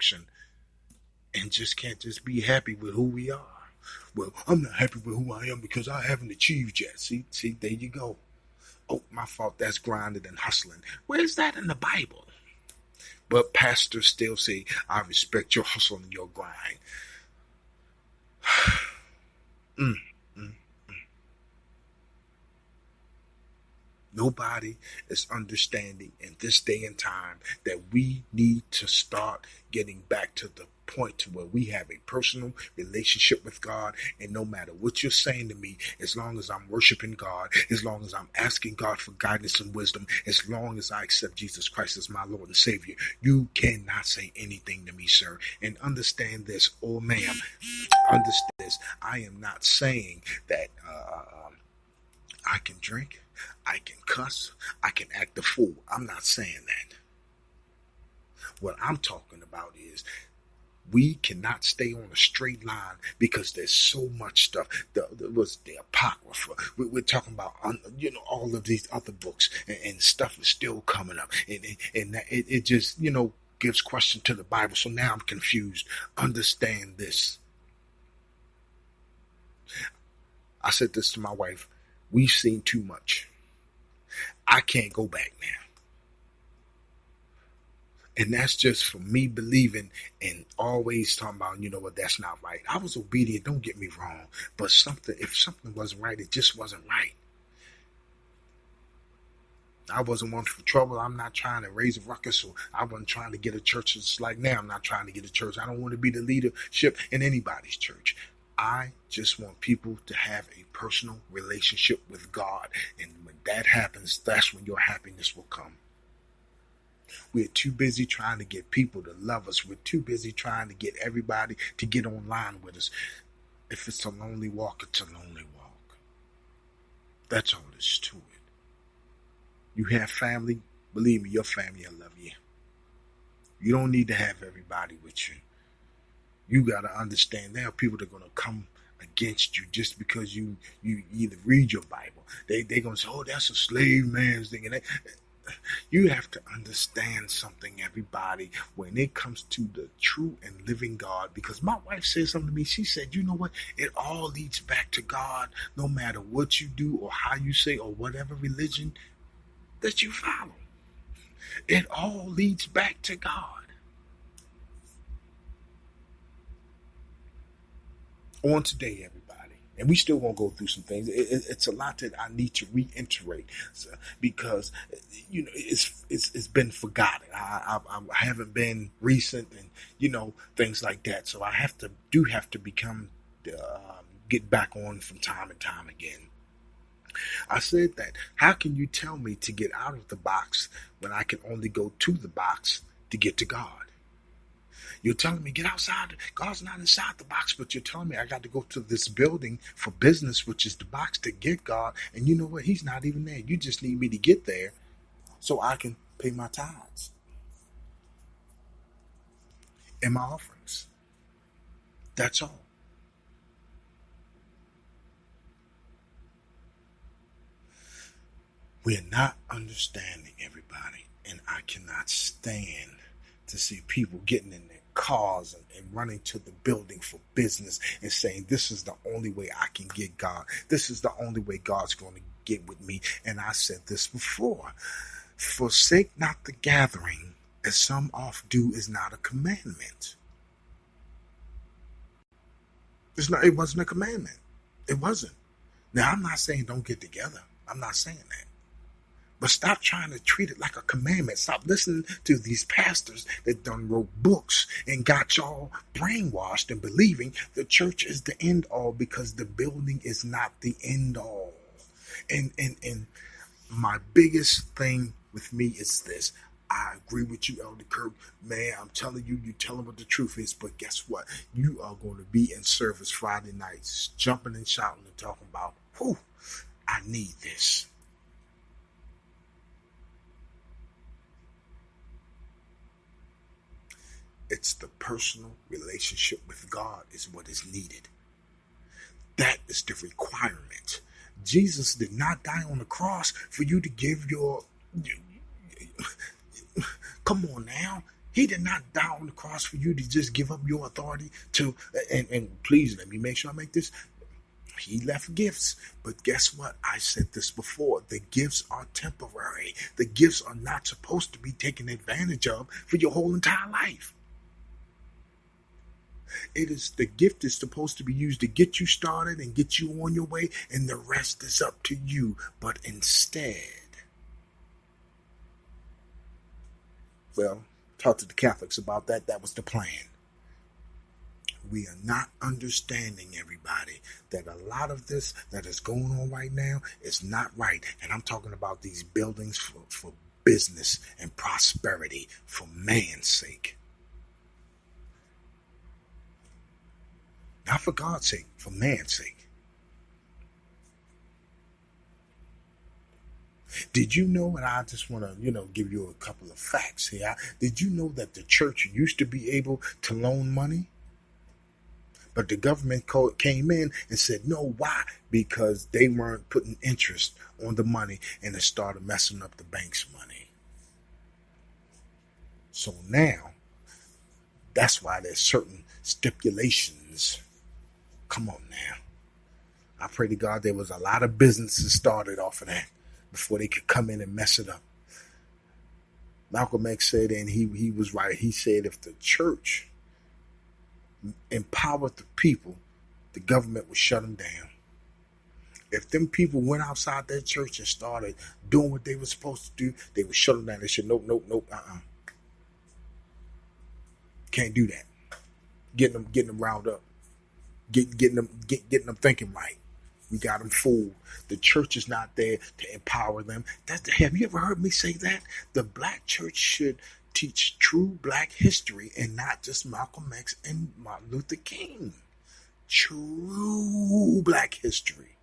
function and just can't just be happy with who we are. Well, I'm not happy with who I am because I haven't achieved yet. See, there you go. Oh, my fault. That's grinding and hustling. Where's that in the Bible? But pastors still say, I respect your hustle and your grind. mm, mm. Nobody is understanding in this day and time that we need to start getting back to the point to where we have a personal relationship with God. And no matter what you're saying to me, as long as I'm worshiping God, as long as I'm asking God for guidance and wisdom, as long as I accept Jesus Christ as my Lord and Savior, you cannot say anything to me, sir. And understand this, oh ma'am, understand this. I am not saying that I can drink, I can cuss, I can act a fool. I'm not saying that. What I'm talking about is we cannot stay on a straight line because there's so much stuff. There was the Apocrypha. We're talking about, all of these other books, and stuff is still coming up. And it just, gives question to the Bible. So now I'm confused. Understand this. I said this to my wife. We've seen too much. I can't go back now. And that's just for me believing and always talking about, what, that's not right. I was obedient, don't get me wrong. But if something wasn't right, it just wasn't right. I wasn't one for trouble. I'm not trying to raise a ruckus, so I wasn't trying to get a church. It's like now I'm not trying to get a church. I don't want to be the leadership in anybody's church. I just want people to have a personal relationship with God. And when that happens, that's when your happiness will come. We're too busy trying to get people to love us. We're too busy trying to get everybody to get online with us. If it's a lonely walk, it's a lonely walk. That's all there's to it. You have family, believe me, your family will love you. You don't need to have everybody with you. You got to understand there are people that are going to come against you just because you either read your Bible. They're going to say, oh, that's a slave man's thing. And you have to understand something, everybody, when it comes to the true and living God. Because my wife said something to me. She said, you know what? It all leads back to God, no matter what you do or how you say or whatever religion that you follow. It all leads back to God. On today, everybody, and we still won't go through some things. It's a lot that I need to reiterate because it's been forgotten. I haven't been recent, and things like that. So I have to become get back on from time and time again. I said that. How can you tell me to get out of the box when I can only go to the box to get to God? You're telling me get outside. God's not inside the box, but you're telling me I got to go to this building for business, which is the box, to get God. And you know what? He's not even there. You just need me to get there so I can pay my tithes and my offerings. That's all. We're not understanding, everybody, and I cannot stand to see people getting in their cars and running to the building for business and saying this is the only way I can get God. This is the only way God's going to get with me. And I said this before. Forsake not the gathering, as some oft do, is not a commandment. It wasn't a commandment. It wasn't. Now, I'm not saying don't get together. I'm not saying that. But stop trying to treat it like a commandment. Stop listening to these pastors that done wrote books and got y'all brainwashed and believing the church is the end all because the building is not the end all. And my biggest thing with me is this. I agree with you, Elder Kirk. Man, I'm telling you, you tell them what the truth is. But guess what? You are going to be in service Friday nights, jumping and shouting and talking about, whew, I need this. It's the personal relationship with God is what is needed. That is the requirement. Jesus did not die on the cross for you to give your... Come on now. He did not die on the cross for you to just give up your authority to, and please let me make sure I make this. He left gifts, but guess what? I said this before. The gifts are temporary. The gifts are not supposed to be taken advantage of for your whole entire life. The gift is supposed to be used to get you started and get you on your way, and the rest is up to you. But instead, well, talk to the Catholics about that. That was the plan. We are not understanding, everybody, that a lot of this that is going on right now is not right. And I'm talking about these buildings for business and prosperity for man's sake. Not for God's sake, for man's sake. Did you know, and I just want to, give you a couple of facts here. Did you know that the church used to be able to loan money? But the government came in and said, no, why? Because they weren't putting interest on the money, and it started messing up the bank's money. So now, that's why there's certain stipulations. Come on now. I pray to God there was a lot of businesses started off of that before they could come in and mess it up. Malcolm X said, and he was right, he said if the church empowered the people, the government would shut them down. If them people went outside their church and started doing what they were supposed to do, they would shut them down. They said, nope, can't do that. Getting them riled up, getting them thinking right. We got them fooled. The church is not there to empower them. Have you ever heard me say that? The black church should teach true black history and not just Malcolm X and Martin Luther King. True black history.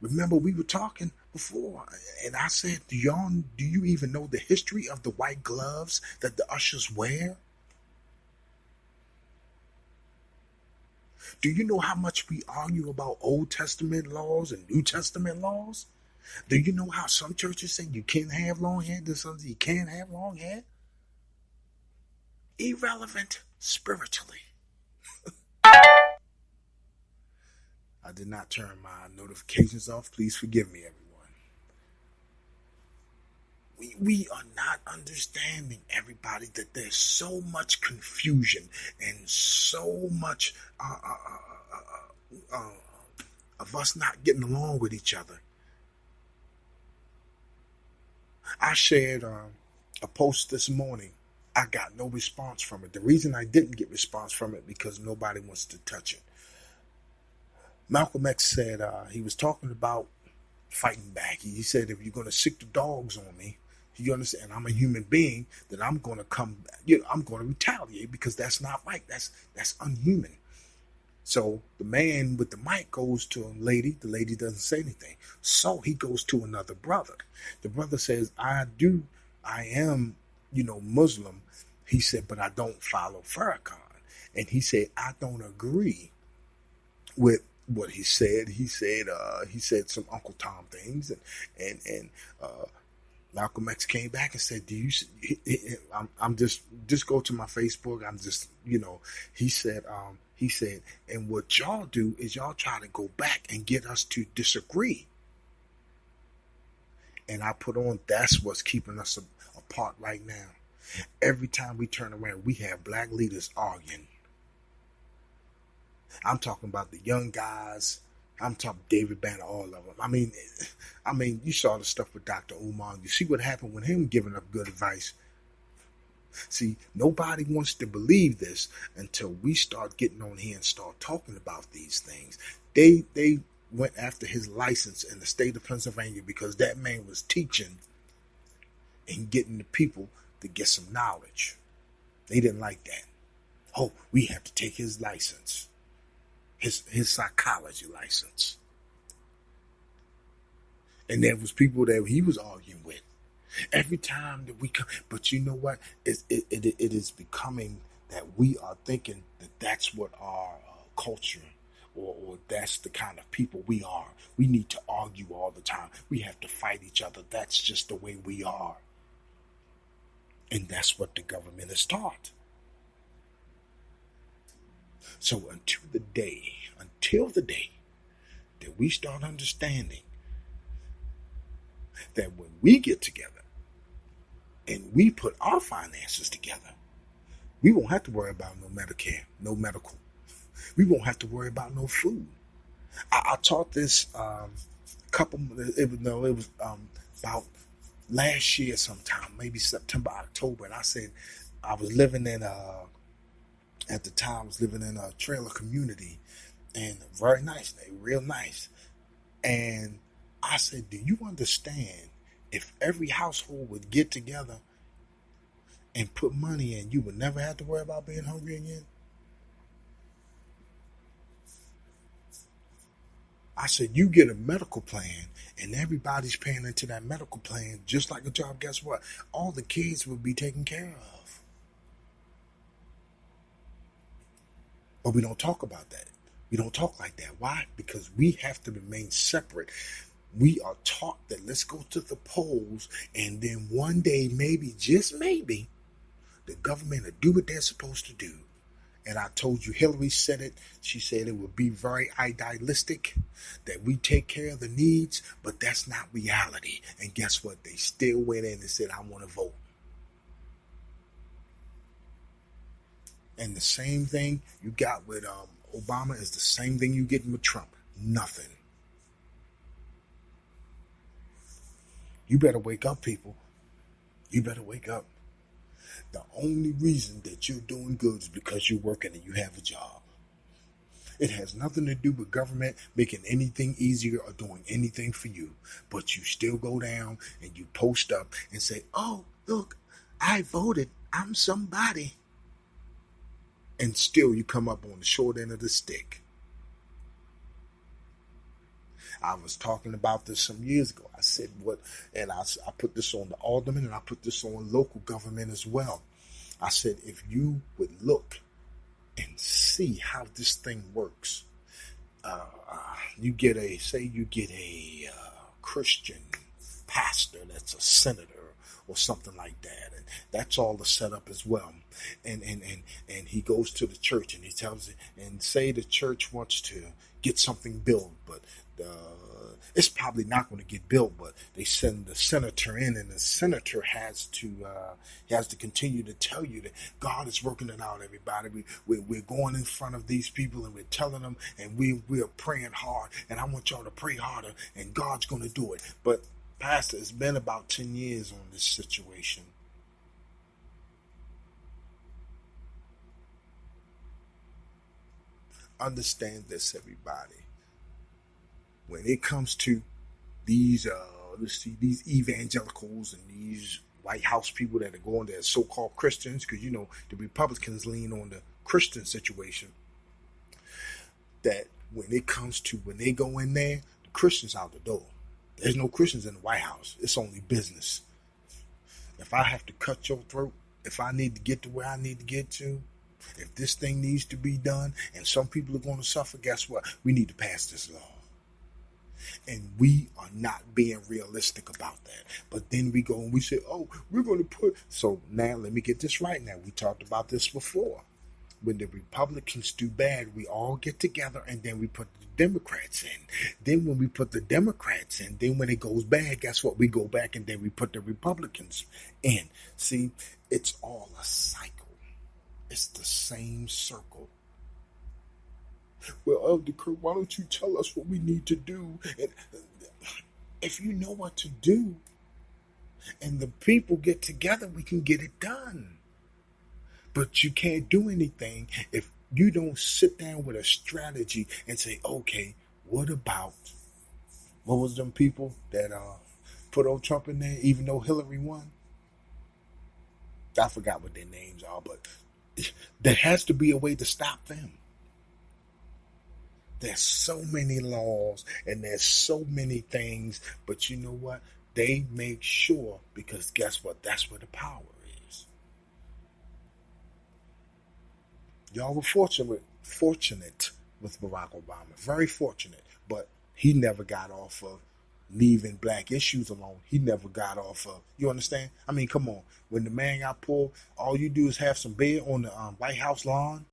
Remember, we were talking before, and I said, do you even know the history of the white gloves that the ushers wear? Do you know how much we argue about Old Testament laws and New Testament laws? Do you know how some churches say you can't have long hair, there's some you can't have long hair? Irrelevant spiritually. I did not turn my notifications off. Please forgive me, everyone. We are not understanding, everybody, that there's so much confusion and so much of us not getting along with each other. I shared a post this morning. I got no response from it. The reason I didn't get response from it because nobody wants to touch it. Malcolm X said he was talking about fighting back. He said, if you're going to sick the dogs on me, you understand, I'm a human being, then I'm going to come, I'm going to retaliate because that's not right. That's unhuman. So the man with the mic goes to a lady. The lady doesn't say anything. So he goes to another brother. The brother says, I am, Muslim. He said, but I don't follow Farrakhan. And he said, I don't agree with what he said. He said some Uncle Tom things, and Malcolm X came back and said, I'm just go to my Facebook. I'm just, he said, and what y'all do is y'all try to go back and get us to disagree. And I put on, that's what's keeping us apart right now. Every time we turn around, we have black leaders arguing. I'm talking about the young guys. I'm talking David Banner, all of them. I mean, you saw the stuff with Dr. Umar. You see what happened with him giving up good advice. See, nobody wants to believe this until we start getting on here and start talking about these things. They went after his license in the state of Pennsylvania because that man was teaching and getting the people to get some knowledge. They didn't like that. Oh, we have to take his license. His psychology license. And there was people that he was arguing with. Every time that we come, but you know what? It is becoming that we are thinking that that's what our culture or that's the kind of people we are. We need to argue all the time. We have to fight each other. That's just the way we are. And that's what the government is taught. So until the day that we start understanding that when we get together and we put our finances together, we won't have to worry about no Medicare, no medical. We won't have to worry about no food. I taught this it was about last year sometime, maybe September, October, and I said I was living in at the time I was living in a trailer community, and very nice, real nice. And I said, do you understand if every household would get together and put money in, you would never have to worry about being hungry again? I said, you get a medical plan and everybody's paying into that medical plan just like a job. Guess what? All the kids will be taken care of. But we don't talk about that. We don't talk like that. Why? Because we have to remain separate. We are taught that let's go to the polls, and then one day, maybe, just maybe, the government will do what they're supposed to do. And I told you, Hillary said it. She said it would be very idealistic, that we take care of the needs, but that's not reality. And guess what? They still went in and said, I want to vote. And the same thing you got with Obama is the same thing you get with Trump. Nothing. You better wake up, people. You better wake up. The only reason that you're doing good is because you're working and you have a job. It has nothing to do with government making anything easier or doing anything for you. But you still go down and you post up and say, oh, look, I voted. I'm somebody. And still you come up on the short end of the stick. I was talking about this some years ago. I said what, and I put this on the alderman and I put this on local government as well. I said, if you would look and see how this thing works, you get a Christian pastor that's a senator or something like that, and that's all the setup as well. And he goes to the church and he tells it, and say the church wants to get something built, but it's probably not going to get built, but they send the senator in, and the senator has to continue to tell you that God is working it out, everybody. We're going in front of these people and we're telling them, and we're praying hard, and I want y'all to pray harder, and God's going to do it. But Pastor, it's been about 10 years on this situation. Understand this, everybody. When it comes to these these evangelicals and these White House people that are going there, so-called Christians, because the Republicans lean on the Christian situation, that when it comes to when they go in there, the Christians out the door. There's no Christians in the White House. It's only business. If I have to cut your throat, if I need to get to where I need to get to, if this thing needs to be done and some people are going to suffer, guess what? We need to pass this law. And we are not being realistic about that. But then we go and we say, oh, we're going to put... So now let me get this right now. We talked about this before. When the Republicans do bad, we all get together and then we put the Democrats in. Then when we put the Democrats in, then when it goes bad, guess what? We go back and then we put the Republicans in. See, it's all a cycle. It's the same circle. Well, Elder Kurt, why don't you tell us what we need to do? And if you know what to do and the people get together, we can get it done. But you can't do anything if you don't sit down with a strategy and say, okay, what was them people that put old Trump in there, even though Hillary won? I forgot what their names are, but there has to be a way to stop them. There's so many laws and there's so many things, but you know what? They make sure, because guess what? That's where the power is. Y'all were fortunate with Barack Obama. Very fortunate. But he never got off of leaving black issues alone. He never got off of. You understand? I mean, come on. When the man got pulled, all you do is have some bed on the White House lawn.